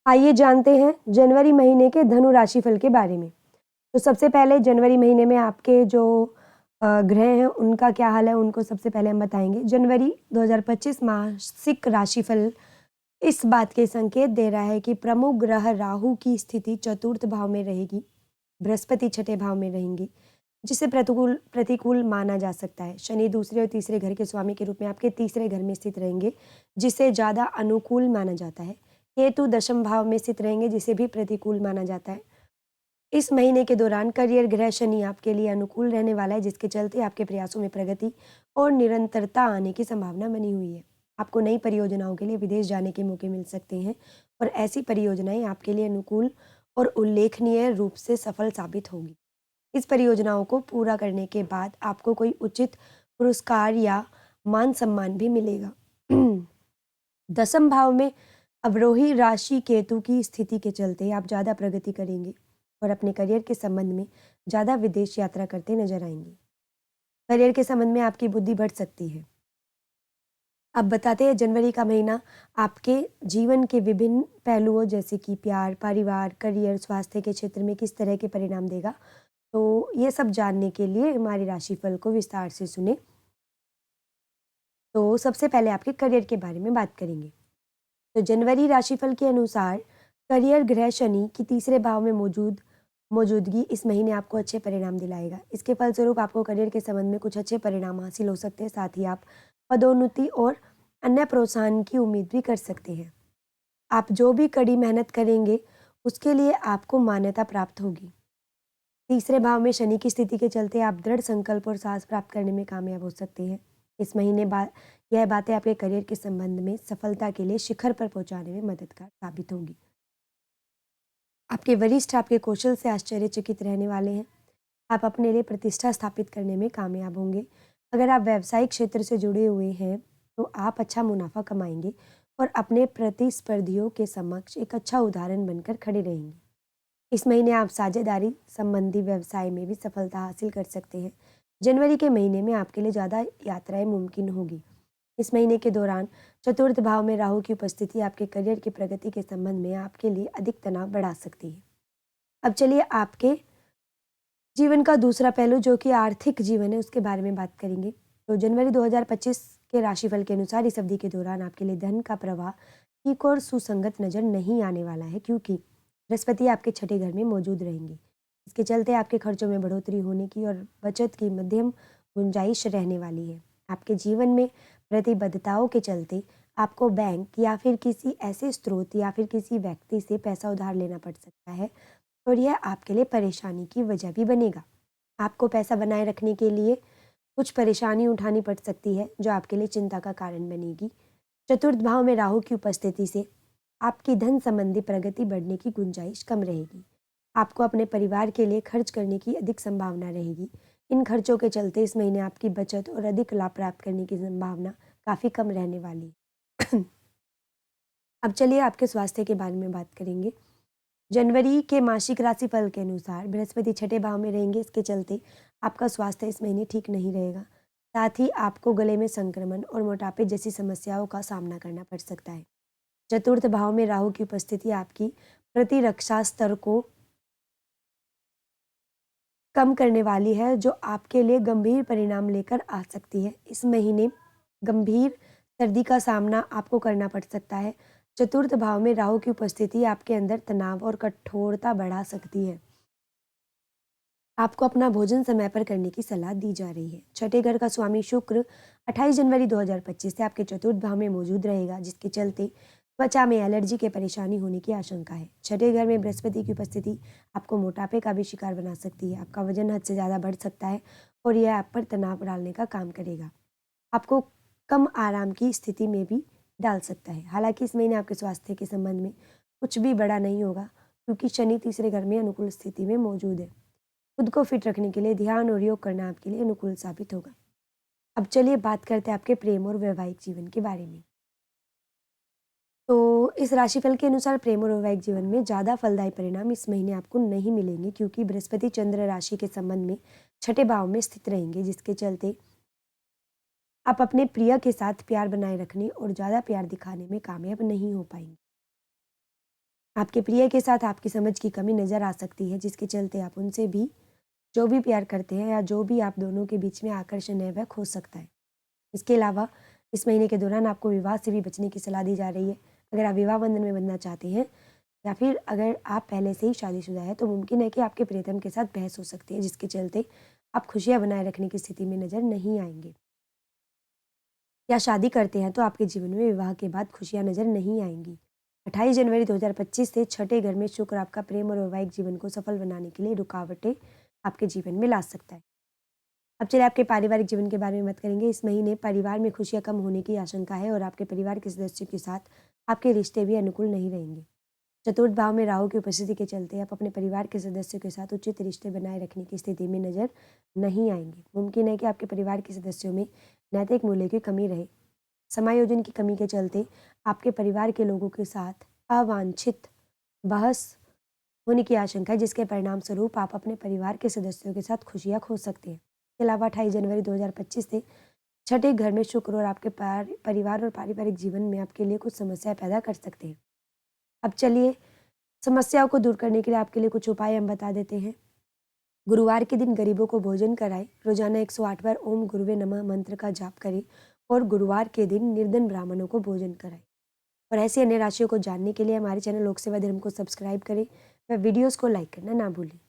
आइए जानते हैं जनवरी महीने के धनु राशिफल के बारे में। तो सबसे पहले जनवरी महीने में आपके जो ग्रह हैं उनका क्या हाल है उनको सबसे पहले हम बताएंगे। जनवरी 2025 मासिक राशिफल इस बात के संकेत दे रहा है कि प्रमुख ग्रह राहु की स्थिति चतुर्थ भाव में रहेगी, बृहस्पति छठे भाव में रहेंगी, जिसे प्रतिकूल प्रतिकूल माना जा सकता है। शनि दूसरे और तीसरे घर के स्वामी के रूप में आपके तीसरे घर में स्थित रहेंगे, जिसे ज़्यादा अनुकूल माना जाता है। केतु दशम भाव में स्थित रहेंगे, जिसे भी प्रतिकूल माना जाता है। इस महीने के दौरान करियर ग्रह शनि आपके लिए अनुकूल रहने वाला है, जिसके चलते आपके प्रयासों में प्रगति और निरंतरता आने की संभावना बनी हुई है। आपको नई परियोजनाओं के लिए विदेश जाने के मौके मिल सकते हैं और ऐसी परियोजनाएं आपके लिए अनुकूल और उल्लेखनीय रूप से सफल साबित होगी। इस परियोजनाओं को पूरा करने के बाद आपको कोई उचित पुरस्कार या मान सम्मान भी मिलेगा। दसम भाव में अवरोही राशि केतु की स्थिति के चलते आप ज़्यादा प्रगति करेंगे और अपने करियर के संबंध में ज़्यादा विदेश यात्रा करते नजर आएंगे। करियर के संबंध में आपकी बुद्धि बढ़ सकती है। अब बताते हैं जनवरी का महीना आपके जीवन के विभिन्न पहलुओं जैसे कि प्यार, परिवार, करियर, स्वास्थ्य के क्षेत्र में किस तरह के परिणाम देगा। तो ये सब जानने के लिए हमारी राशिफल को विस्तार से सुने। तो सबसे पहले आपके करियर के बारे में बात करेंगे। तो जनवरी राशिफल के अनुसार करियर ग्रह शनि की तीसरे भाव में मौजूदगी इस महीने आपको अच्छे परिणाम दिलाएगा। इसके फलस्वरूप आपको करियर के संबंध में कुछ अच्छे परिणाम हासिल हो सकते हैं। साथ ही आप पदोन्नति और अन्य प्रोत्साहन की उम्मीद भी कर सकते हैं। आप जो भी कड़ी मेहनत करेंगे उसके लिए आपको मान्यता प्राप्त होगी। तीसरे भाव में शनि की स्थिति के चलते आप दृढ़ संकल्प और साहस प्राप्त करने में कामयाब हो सकते हैं। इस महीने यह बातें आपके करियर के संबंध में सफलता के लिए शिखर पर पहुंचाने में मददगार साबित होंगी। आपके वरिष्ठ आपके कौशल से आश्चर्यचकित रहने वाले हैं। आप अपने लिए प्रतिष्ठा स्थापित करने में कामयाब होंगे। अगर आप व्यावसायिक क्षेत्र से जुड़े हुए हैं तो आप अच्छा मुनाफा कमाएंगे और अपने प्रतिस्पर्धियों के समक्ष एक अच्छा उदाहरण बनकर खड़े रहेंगे। इस महीने आप साझेदारी संबंधी व्यवसाय में भी सफलता हासिल कर सकते हैं। जनवरी के महीने में आपके लिए ज़्यादा यात्राएं मुमकिन होगी। इस महीने के दौरान चतुर्थ भाव में राहु की उपस्थिति आपके करियर की प्रगति के संबंध में आपके लिए अधिक तनाव बढ़ा सकती है। अब चलिए आपके जीवन का दूसरा पहलू जो कि आर्थिक जीवन है उसके बारे में बात करेंगे। तो जनवरी 2025 के राशिफल के अनुसार इस अवधि के दौरान आपके लिए धन का प्रवाह ठीक और सुसंगत नजर नहीं आने वाला है, क्योंकि बृहस्पति आपके छठे घर में मौजूद रहेंगे। इसके चलते आपके खर्चों में बढ़ोतरी होने की और बचत की मध्यम गुंजाइश रहने वाली है। आपके जीवन में प्रतिबद्धताओं के चलते आपको बैंक या फिर किसी ऐसे स्रोत या फिर किसी व्यक्ति से पैसा उधार लेना पड़ सकता है और यह आपके लिए परेशानी की वजह भी बनेगा। आपको पैसा बनाए रखने के लिए कुछ परेशानी उठानी पड़ सकती है जो आपके लिए चिंता का कारण बनेगी। चतुर्थ भाव में राहु की उपस्थिति से आपकी धन संबंधी प्रगति बढ़ने की गुंजाइश कम रहेगी। आपको अपने परिवार के लिए खर्च करने की अधिक संभावना रहेगी। इन खर्चों के चलते इस महीने आपकी बचत और अधिक लाभ प्राप्त करने की संभावना काफ़ी कम रहने वाली है। अब चलिए आपके स्वास्थ्य के बारे में बात करेंगे। जनवरी के मासिक राशिफल के अनुसार बृहस्पति छठे भाव में रहेंगे। इसके चलते आपका स्वास्थ्य इस महीने ठीक नहीं रहेगा। साथ ही आपको गले में संक्रमण और मोटापे जैसी समस्याओं का सामना करना पड़ सकता है। चतुर्थ भाव में राहु की उपस्थिति आपकी प्रतिरक्षा स्तर को कम करने वाली है, जो आपके लिए गंभीर परिणाम लेकर आ सकती है। इस महीने गंभीर सर्दी का सामना आपको करना पड़ सकता है। चतुर्थ भाव में राहु की उपस्थिति आपके अंदर तनाव और कठोरता बढ़ा सकती है। आपको अपना भोजन समय पर करने की सलाह दी जा रही है। छठे घर का स्वामी शुक्र 28 जनवरी 2025 से आपके चतुर्थ भाव में मौजूद रहेगा, जिसके चलते त्वचा में एलर्जी के परेशानी होने की आशंका है। छठे घर में बृहस्पति की उपस्थिति आपको मोटापे का भी शिकार बना सकती है। आपका वजन हद से ज़्यादा बढ़ सकता है और यह आप पर तनाव डालने का काम करेगा। आपको कम आराम की स्थिति में भी डाल सकता है। हालांकि इस महीने आपके स्वास्थ्य के संबंध में कुछ भी बड़ा नहीं होगा, क्योंकि शनि तीसरे घर में अनुकूल स्थिति में मौजूद है। खुद को फिट रखने के लिए ध्यान और योग करना आपके लिए अनुकूल साबित होगा। अब चलिए बात करते हैं आपके प्रेम और वैवाहिक जीवन के बारे में। तो इस राशिफल के अनुसार प्रेम और वैवाहिक जीवन में ज़्यादा फलदायी परिणाम इस महीने आपको नहीं मिलेंगे, क्योंकि बृहस्पति चंद्र राशि के संबंध में छठे भाव में स्थित रहेंगे, जिसके चलते आप अपने प्रिय के साथ प्यार बनाए रखने और ज़्यादा प्यार दिखाने में कामयाब नहीं हो पाएंगे। आपके प्रिय के साथ आपकी समझ की कमी नज़र आ सकती है, जिसके चलते आप उनसे भी जो भी प्यार करते हैं या जो भी आप दोनों के बीच में आकर्षण है वह खो सकता है। इसके अलावा इस महीने के दौरान आपको विवाह से भी बचने की सलाह दी जा रही है। अगर आप विवाह बंधन में बंधना चाहते हैं या फिर अगर आप पहले से ही शादीशुदा है तो मुमकिन है कि आपके प्रियतम के साथ बहस हो सकती है, जिसके चलते आप खुशियां बनाए रखने की स्थिति में नज़र नहीं आएंगे। या शादी करते हैं तो आपके जीवन में विवाह के बाद खुशियां नज़र नहीं आएंगी। 28 जनवरी 2025 से छठे घर में शुक्र आपका प्रेम और वैवाहिक जीवन को सफल बनाने के लिए रुकावटें आपके जीवन में ला सकता है। अब चलिए आपके पारिवारिक जीवन के बारे में बात करेंगे। इस महीने परिवार में खुशियां कम होने की आशंका है और आपके परिवार के सदस्यों के साथ आपके रिश्ते भी अनुकूल नहीं रहेंगे। चतुर्थ भाव में राहु की उपस्थिति के चलते आप अपने परिवार के सदस्यों के साथ उचित रिश्ते बनाए रखने की स्थिति में नजर नहीं आएंगे। मुमकिन है कि आपके परिवार के सदस्यों में नैतिक मूल्य की कमी रहे। समायोजन की कमी के चलते आपके परिवार के लोगों के साथ अवांछित बहस होने की आशंका है, जिसके परिणाम स्वरूप आप अपने परिवार के सदस्यों के साथ खुशियां खो सकते हैं। इसके अलावा 28 जनवरी 2025 से छठे घर में शुक्र और आपके परिवार और पारिवारिक जीवन में आपके लिए कुछ समस्याएं पैदा कर सकते हैं। अब चलिए समस्याओं को दूर करने के लिए आपके लिए कुछ उपाय हम बता देते हैं। गुरुवार के दिन गरीबों को भोजन कराएं, रोजाना 108 बार ओम गुरुवे नमः मंत्र का जाप करें और गुरुवार के दिन निर्धन ब्राह्मणों को भोजन कराएं। और ऐसी अन्य राशियों को जानने के लिए हमारे चैनल लोक सेवा धर्म को सब्सक्राइब करें व वीडियोस को लाइक करना ना भूलें।